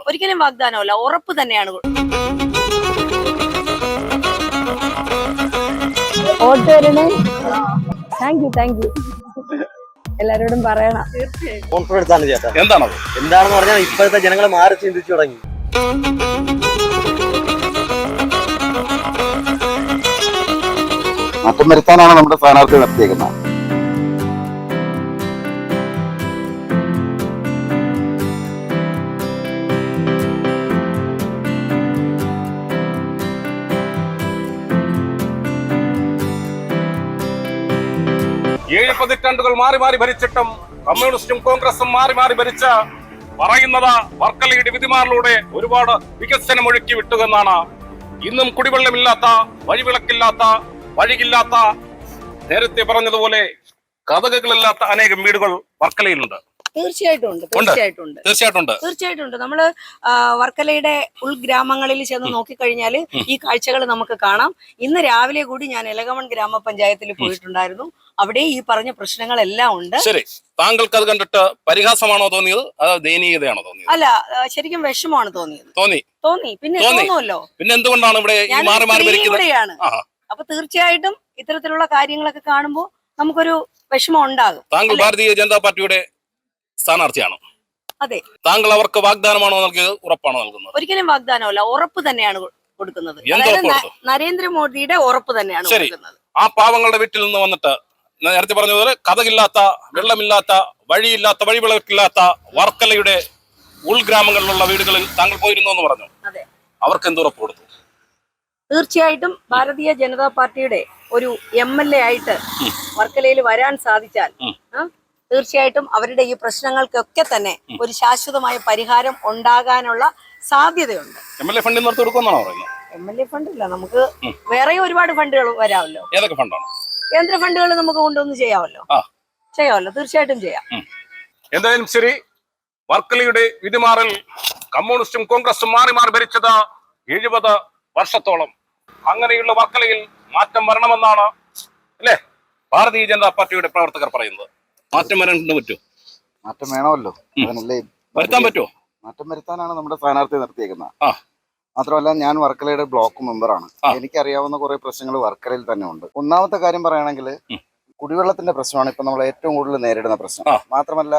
ഒരിക്കലും വാഗ്ദാനമല്ല, ഉറപ്പ് തന്നെയാണ്. വോട്ട് തരണേ. താങ്ക് യു എല്ലാരോടും പറയണം. കോൺഫിഡൻസ് ആണ് ചേട്ടാ. എന്താണത്? എന്താണെന്ന് പറഞ്ഞാൽ ഇപ്പോഴത്തെ ജനങ്ങൾ മാറി ചിന്തിച്ചു തുടങ്ങി. മാറ്റം വരുത്താനാണ് നമ്മുടെ സ്ഥാനാർത്ഥി നിർത്തിയേക്കുന്നത്. ഏഴ് പതിറ്റാണ്ടുകൾ മാറി മാറി ഭരിച്ചിട്ടും കമ്മ്യൂണിസ്റ്റും കോൺഗ്രസും മാറി മാറി ഭരിച്ച പറയുന്നത് വർക്കലയുടെ വിധിമാറിലൂടെ ഒരുപാട് വികസനം ഒഴുക്കി വിട്ടുവെന്നാണ്. ഇന്നും കുടിവെള്ളമില്ലാത്ത, വഴിവിളക്കില്ലാത്ത, വഴിയില്ലാത്ത, നേരത്തെ പറഞ്ഞതുപോലെ കതകുകളില്ലാത്ത അനേകം വീടുകൾ വർക്കലയിലുണ്ട്. തീർച്ചയായിട്ടും നമ്മള് വർക്കലയുടെ ഉൾഗ്രാമങ്ങളിൽ ചെന്ന് നോക്കിക്കഴിഞ്ഞാൽ ഈ കാഴ്ചകൾ നമുക്ക് കാണാം. ഇന്ന് രാവിലെ കൂടി ഞാൻ എലഗമൺ ഗ്രാമപഞ്ചായത്തിൽ പോയിട്ടുണ്ടായിരുന്നു. അവിടെ ഈ പറഞ്ഞ പ്രശ്നങ്ങളെല്ലാം ഉണ്ട്. ശരി, താങ്കൾക്ക് അത് കണ്ടിട്ട് പരിഹാസമാണോ തോന്നിയത്, അതോ ദയനീയതയാണോ തോന്നിയത്? അല്ല, ശരിക്കും വിഷമമാണ് തോന്നിയത്. തോന്നി പിന്നെ തോന്നുമല്ലോ. പിന്നെ എന്തുകൊണ്ടാണ് ഇവിടെ മാറി മാറി ഭരിക്കുന്നത്? അപ്പൊ തീർച്ചയായിട്ടും ഇത്തരത്തിലുള്ള കാര്യങ്ങളൊക്കെ കാണുമ്പോൾ നമുക്കൊരു വിഷമം ഉണ്ടാകും. താങ്കൾ ഭാരതീയ ജനതാ പാർട്ടിയുടെ സ്ഥാനാർത്ഥിയാണോ? അതെ. താങ്കൾ അവർക്ക് വാഗ്ദാനമാണോ നൽകിയത്, ഉറപ്പാണോ നൽകുന്നത്? ഒരിക്കലും വാഗ്ദാനമല്ല, ഉറപ്പ് തന്നെയാണ് കൊടുക്കുന്നത്. നരേന്ദ്രമോദിയുടെ ഉറപ്പ് തന്നെയാണ് കൊടുക്കുന്നത്. ആ പാവങ്ങളുടെ വീട്ടിൽ നിന്ന് വന്നിട്ട് നേരത്തെ പറഞ്ഞതുപോലെ കഥകില്ലാത്ത, വെള്ളമില്ലാത്ത, വഴിയില്ലാത്ത, വഴിവിളക്കില്ലാത്ത വർക്കലയുടെ ഉൾഗ്രാമങ്ങളിലുള്ള വീടുകളിൽ താങ്കൾ പോയിരുന്നു എന്ന് പറഞ്ഞു. അവർക്ക് എന്തുറപ്പ് കൊടുത്തു? തീർച്ചയായിട്ടും ഭാരതീയ ജനതാ പാർട്ടിയുടെ ഒരു MLA ആയിട്ട് വർക്കലയിൽ വരാൻ സാധിച്ചാൽ തീർച്ചയായിട്ടും അവരുടെ ഈ പ്രശ്നങ്ങൾക്കൊക്കെ തന്നെ ഒരു ശാശ്വതമായ പരിഹാരം ഉണ്ടാകാനുള്ള സാധ്യതയുണ്ട്. MLA ഫണ്ട് നിർത്തി കൊടുക്കുമെന്നാണോ പറയുന്നത്? MLA ഫണ്ട് ഇല്ല, നമുക്ക് വേറെ ഒരുപാട് ഫണ്ടുകൾ വരാമല്ലോ. ഏതൊക്കെ ഫണ്ടാണ്? കേന്ദ്ര ഫണ്ടുകൾ നമുക്ക് കൊണ്ടുവന്ന് ചെയ്യാമല്ലോ. തീർച്ചയായിട്ടും ചെയ്യാം. എന്തായാലും ശരി, വർക്കലയുടെ വിധിമാറിൽ കമ്മ്യൂണിസ്റ്റും കോൺഗ്രസും മാറി മാറി ഭരിച്ചത് 70 വർഷത്തോളം. അങ്ങനെയുള്ള വർക്കലയിൽ മാറ്റം വരണമെന്നാണ് അല്ലേ ഭാരതീയ ജനതാ പാർട്ടിയുടെ പ്രവർത്തകർ പറയുന്നത്. മാറ്റം വരാൻ പറ്റുമോ? മാറ്റം വേണമല്ലോ, അതിനല്ലേ വരുത്താൻ പറ്റുമോ? മാറ്റം വരുത്താനാണ് നമ്മുടെ സ്ഥാനാർത്ഥി നിർത്തിയേക്കുന്നത്. മാത്രമല്ല, ഞാൻ വർക്കലയുടെ ബ്ലോക്ക് മെമ്പറാണ്. എനിക്കറിയാവുന്ന കുറെ പ്രശ്നങ്ങൾ വർക്കലയിൽ തന്നെ ഉണ്ട്. ഒന്നാമത്തെ കാര്യം പറയുകയാണെങ്കിൽ കുടിവെള്ളത്തിന്റെ പ്രശ്നമാണ് ഇപ്പൊ നമ്മൾ ഏറ്റവും കൂടുതൽ നേരിടുന്ന പ്രശ്നം. മാത്രമല്ല,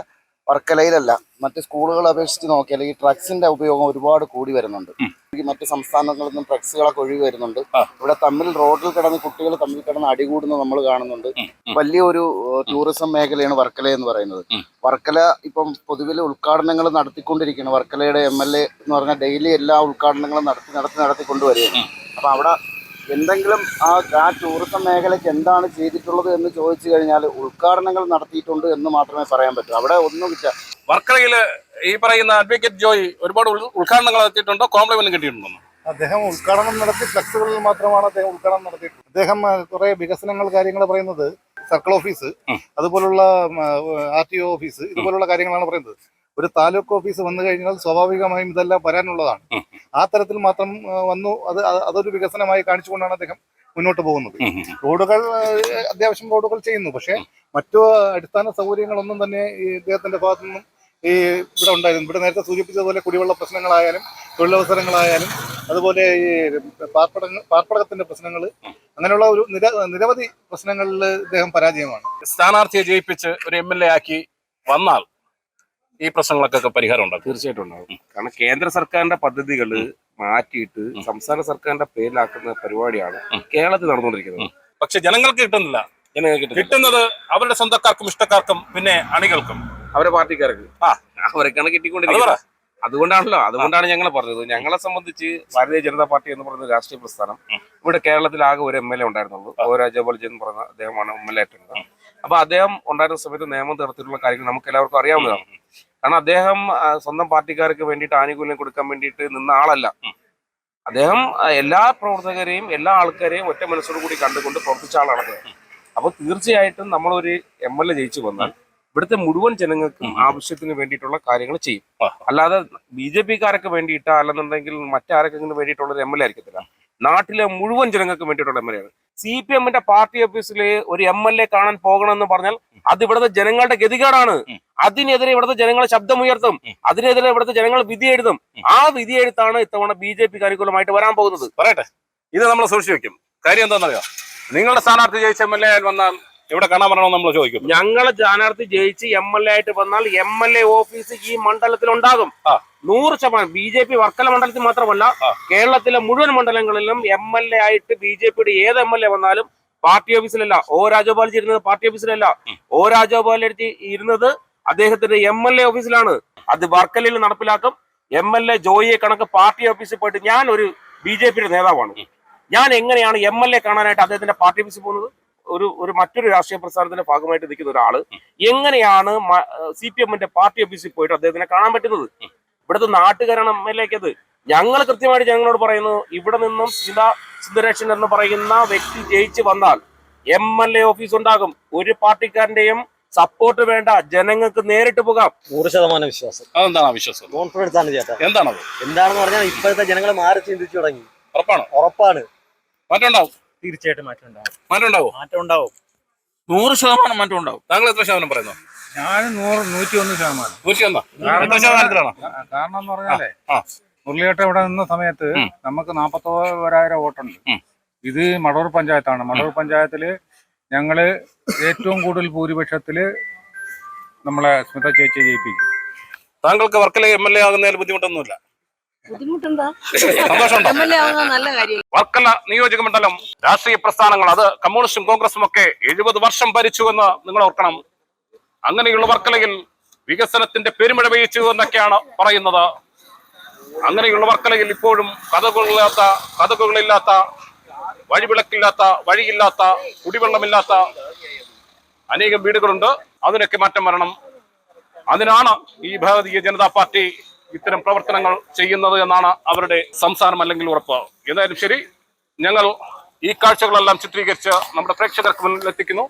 വർക്കലയിലല്ല, മറ്റ് സ്കൂളുകളെ അപേക്ഷിച്ച് നോക്കിയാൽ ഈ ഡ്രഗ്സിന്റെ ഉപയോഗം ഒരുപാട് കൂടി വരുന്നുണ്ട്. മറ്റ് സംസ്ഥാനങ്ങളിൽ നിന്നും ഡ്രഗ്സുകളൊക്കെ ഒഴിവ് വരുന്നുണ്ട്. ഇവിടെ തമ്മിൽ റോഡിൽ കിടന്ന് കുട്ടികൾ തമ്മിൽ കിടന്ന് അടികൂടുന്നത് നമ്മൾ കാണുന്നുണ്ട്. വലിയൊരു ടൂറിസം മേഖലയാണ് വർക്കല എന്ന് പറയുന്നത്. വർക്കല ഇപ്പം പൊതുവിൽ ഉദ്ഘാടനങ്ങൾ നടത്തിക്കൊണ്ടിരിക്കുകയാണ്. വർക്കലയുടെ MLA എന്ന് പറഞ്ഞാൽ ഡെയിലി എല്ലാ ഉദ്ഘാടനങ്ങളും നടത്തിക്കൊണ്ടുവരികയാണ്. അപ്പൊ അവിടെ എന്തെങ്കിലും ആ ടൂറിസം മേഖലയ്ക്ക് എന്താണ് ചെയ്തിട്ടുള്ളത് എന്ന് ചോദിച്ചു കഴിഞ്ഞാൽ ഉദ്ഘാടനങ്ങൾ നടത്തിയിട്ടുണ്ട് എന്ന് മാത്രമേ പറയാൻ പറ്റൂ. അവിടെ ഒന്നും വർക്കലയില് ഈ പറയുന്ന അഡ്വക്കേറ്റ് ജോയി ഒരുപാട് ഉദ്ഘാടനങ്ങൾ നടത്തിയിട്ടുണ്ടോ, കോംപ്ലിമെന്റ് കിട്ടിയിട്ടുണ്ടോ? അദ്ദേഹം ഉദ്ഘാടനം നടത്തി ഫ്ലെക്സുകളിൽ മാത്രമാണ് അദ്ദേഹം ഉദ്ഘാടനം നടത്തിയിട്ടുള്ളത്. അദ്ദേഹം കുറെ വികസനങ്ങൾ കാര്യങ്ങൾ പറയുന്നത് സർക്കിൾ ഓഫീസ്, അതുപോലുള്ള RTO ഓഫീസ്, ഇതുപോലുള്ള കാര്യങ്ങളാണ് പറയുന്നത്. ഒരു താലൂക്ക് ഓഫീസ് വന്നു കഴിഞ്ഞാൽ സ്വാഭാവികമായും ഇതെല്ലാം വരാനുള്ളതാണ്. ആ തരത്തിൽ മാത്രം വന്നു, അതൊരു വികസനമായി കാണിച്ചുകൊണ്ടാണ് അദ്ദേഹം മുന്നോട്ട് പോകുന്നത്. റോഡുകൾ അത്യാവശ്യം റോഡുകൾ ചെയ്യുന്നു, പക്ഷെ മറ്റു അടിസ്ഥാന സൗകര്യങ്ങളൊന്നും തന്നെ ഈ ഇദ്ദേഹത്തിന്റെ ഭാഗത്തു നിന്നും ഇവിടെ ഉണ്ടായിരുന്നു. ഇവിടെ നേരത്തെ സൂചിപ്പിച്ചതുപോലെ കുടിവെള്ള പ്രശ്നങ്ങളായാലും തൊഴിലവസരങ്ങളായാലും അതുപോലെ ഈ പാർപ്പിടത്തിന്റെ പ്രശ്നങ്ങൾ, അങ്ങനെയുള്ള ഒരു നിരവധി പ്രശ്നങ്ങളിൽ ഇദ്ദേഹം പരാജയമാണ്. സ്ഥാനാർത്ഥിയെ ജയിപ്പിച്ച് ഒരു MLA ആക്കി വന്നാൽ ഈ പ്രശ്നങ്ങൾക്കൊക്കെ പരിഹാരം ഉണ്ടാകും. തീർച്ചയായിട്ടും ഉണ്ടാകും. കാരണം കേന്ദ്ര സർക്കാരിന്റെ പദ്ധതികൾ മാറ്റിയിട്ട് സംസ്ഥാന സർക്കാരിന്റെ പേരിലാക്കുന്ന പരിപാടിയാണ് കേരളത്തിൽ നടന്നുകൊണ്ടിരിക്കുന്നത്. പക്ഷെ ജനങ്ങൾക്ക് കിട്ടുന്നില്ല. കിട്ടുന്നത് അവരുടെ സ്വന്തക്കാർക്കും ഇഷ്ടക്കാർക്കും പിന്നെ അണികൾക്കും അവരുടെ പാർട്ടിക്കാർക്ക് അവരൊക്കെയാണ് കിട്ടിക്കൊണ്ടിരിക്കുന്നത്. അതുകൊണ്ടാണ് ഞങ്ങൾ പറഞ്ഞത്. ഞങ്ങളെ സംബന്ധിച്ച് ഭാരതീയ ജനതാ പാർട്ടി എന്ന് പറയുന്ന രാഷ്ട്രീയ പ്രസ്ഥാനം ഇവിടെ കേരളത്തിൽ ആകെ ഒരു MLA ഉണ്ടായിരുന്നുള്ളൂ. രാജഗോപാൽ എന്ന് പറയുന്ന അദ്ദേഹമാണ് MLA ആയിട്ടുള്ളത്. അപ്പൊ അദ്ദേഹം ഉണ്ടായിരുന്ന സമയത്ത് നിയമം തരത്തിലുള്ള കാര്യങ്ങൾ നമുക്ക് എല്ലാവർക്കും അറിയാവുന്നതാണ്. കാരണം അദ്ദേഹം സ്വന്തം പാർട്ടിക്കാർക്ക് വേണ്ടിയിട്ട് ആനുകൂല്യം കൊടുക്കാൻ വേണ്ടിയിട്ട് നിന്ന ആളല്ല. അദ്ദേഹം എല്ലാ പ്രവർത്തകരെയും എല്ലാ ആൾക്കാരെയും ഒറ്റ മനസ്സോടു കൂടി കണ്ടുകൊണ്ട് പ്രവർത്തിച്ച ആളാണ് അദ്ദേഹം. അപ്പൊ തീർച്ചയായിട്ടും നമ്മളൊരു MLA ജയിച്ചു വന്നാൽ ഇവിടുത്തെ മുഴുവൻ ജനങ്ങൾക്കും ആവശ്യത്തിന് വേണ്ടിയിട്ടുള്ള കാര്യങ്ങൾ ചെയ്യും. അല്ലാതെ BJP-കാരൊക്കെ വേണ്ടിയിട്ടാ അല്ലെന്നുണ്ടെങ്കിൽ മറ്റാരൊക്കെ വേണ്ടിയിട്ടുള്ള ഒരു MLA ആയിരിക്കത്തില്ല. നാട്ടിലെ മുഴുവൻ ജനങ്ങൾക്ക് വേണ്ടിയിട്ടുള്ള എം എൽ എ ആണ്. CPM-ന്റെ പാർട്ടി ഓഫീസിൽ ഒരു MLA കാണാൻ പോകണമെന്ന് പറഞ്ഞാൽ അത് ഇവിടുത്തെ ജനങ്ങളുടെ ഗതികേടാണ്. അതിനെതിരെ ഇവിടുത്തെ ജനങ്ങൾ ശബ്ദമുയർത്തും, അതിനെതിരെ ഇവിടുത്തെ ജനങ്ങൾ വിധി എഴുതും. ആ വിധി എഴുത്താണ് ഇത്തവണ BJP-ക്ക് അനുകൂലമായിട്ട് വരാൻ പോകുന്നത്. പറയട്ടെ, ഇത് നമ്മൾ സൂക്ഷിച്ചു വെക്കും. കാര്യം എന്താണെന്നറിയാം, നിങ്ങളുടെ സ്ഥാനാർത്ഥി ജയിച്ച MLA വന്നാൽ ഇവിടെ കാണാൻ പറയണമെന്ന് നമ്മൾ ചോദിക്കും. ഞങ്ങളെ സ്ഥാനാർത്ഥി ജയിച്ച് MLA ആയിട്ട് വന്നാൽ MLA ഓഫീസ് ഈ മണ്ഡലത്തിൽ ഉണ്ടാകും. 100%. BJP വർക്കല മണ്ഡലത്തിൽ മാത്രമല്ല, കേരളത്തിലെ മുഴുവൻ മണ്ഡലങ്ങളിലും MLA ആയിട്ട് BJP-യുടെ ഏത് MLA വന്നാലും പാർട്ടി ഓഫീസിലല്ല. രാജഗോപാൽ ഇരുന്നത് പാർട്ടി ഓഫീസിലല്ല. രാജഗോപാൽ ഇരുന്നത് അദ്ദേഹത്തിന്റെ MLA ഓഫീസിലാണ്. അത് വർക്കലയിൽ നടപ്പിലാക്കും. MLA ജോയിയെ കണക്ക് പാർട്ടി ഓഫീസിൽ പോയിട്ട്, ഞാൻ ഒരു BJP-യുടെ നേതാവാണ്, ഞാൻ എങ്ങനെയാണ് MLA കാണാനായിട്ട് അദ്ദേഹത്തിന്റെ പാർട്ടി ഓഫീസിൽ പോകുന്നത്? ഒരു മറ്റൊരു രാഷ്ട്രീയ പ്രസ്ഥാനത്തിന്റെ ഭാഗമായിട്ട് നിൽക്കുന്ന ഒരാള് എങ്ങനെയാണ് CPM-ന്റെ പാർട്ടി ഓഫീസിൽ പോയിട്ട് അദ്ദേഹത്തിനെ കാണാൻ പറ്റുന്നത്? ഇവിടുത്തെ നാട്ടുകാരാണ് MLA ക്കത്. ഞങ്ങൾ കൃത്യമായിട്ട് ഞങ്ങളോട് പറയുന്നു, ഇവിടെ നിന്നും സുന്ദരേഷൻ എന്ന് പറയുന്ന വ്യക്തി ജയിച്ച് വന്നാൽ MLA ഓഫീസ് ഉണ്ടാകും. ഒരു പാർട്ടിക്കാരന്റെയും സപ്പോർട്ട് വേണ്ട, ജനങ്ങൾക്ക് നേരിട്ട് പോകാം. 100% വിശ്വാസം. അതെന്താണ് വിശ്വാസം? കോൺഫിഡൻസ് ആണ് ചേട്ടാ. എന്താണത്? എന്താണെന്ന് പറഞ്ഞാൽ ഇപ്പോഴത്തെ ജനങ്ങൾ മാറി ചിന്തിച്ചു തുടങ്ങി. ഉറപ്പാണ്. മാറ്റം ഉണ്ടാവും. തീർച്ചയായിട്ടും മാറ്റം ഉണ്ടാവും. മാറ്റം ഉണ്ടാവും. 100% മാറ്റം ഉണ്ടാവും. താങ്കൾ എത്ര ശതമാനം പറയുന്നു? ഞാൻ 101%. 101. എത്ര ശതമാനത്തിലാണ്? കാരണം എന്ന് പറഞ്ഞാലേ, മുരളിയേട്ടൻ ഇവിടെ നിന്ന സമയത്ത് നമുക്ക് 41,000 വോട്ടുണ്ട്. ഇത് മടവൂർ പഞ്ചായത്താണ്. മടവൂർ പഞ്ചായത്തില് ഞങ്ങള് ഏറ്റവും കൂടുതൽ ഭൂരിപക്ഷത്തില് നമ്മളെ സ്മിത ചേച്ചി ജയിപ്പിക്കും. താങ്കൾക്ക് വർക്കല MLA ആകുന്നതിൽ ബുദ്ധിമുട്ടൊന്നുമില്ല? ബുദ്ധിമുട്ടെന്താ? സന്തോഷമുണ്ടോ? MLA ആവുന്നത് നല്ല കാര്യം. വർക്കല നിയോജക മണ്ഡലം രാഷ്ട്രീയ പ്രസ്ഥാനങ്ങൾ, അത് കമ്മ്യൂണിസ്റ്റും കോൺഗ്രസും ഒക്കെ 70 വർഷം ഭരിച്ചു എന്ന് നിങ്ങൾ ഓർക്കണം. അങ്ങനെയുള്ള വർക്കലയിൽ വികസനത്തിന്റെ പെരുമഴ പെയ്ച്ചു എന്നൊക്കെയാണ് പറയുന്നത്. അങ്ങനെയുള്ള വർക്കലയിൽ ഇപ്പോഴും കഥകളില്ലാത്ത, വഴിവിളക്കില്ലാത്ത, വഴിയില്ലാത്ത, കുടിവെള്ളമില്ലാത്ത അനേകം വീടുകളുണ്ട്. അതിനൊക്കെ മാറ്റം വരണം. അതിനാണ് ഈ ഭാരതീയ ജനതാ പാർട്ടി ഇത്തരം പ്രവർത്തനങ്ങൾ ചെയ്യുന്നത് എന്നാണ് അവരുടെ സംസാരം, അല്ലെങ്കിൽ ഉറപ്പ്. എന്തായാലും ശരി, ഞങ്ങൾ ഈ കാഴ്ചകളെല്ലാം ചിത്രീകരിച്ച് നമ്മുടെ പ്രേക്ഷകർക്ക് മുന്നിൽ എത്തിക്കുന്നു.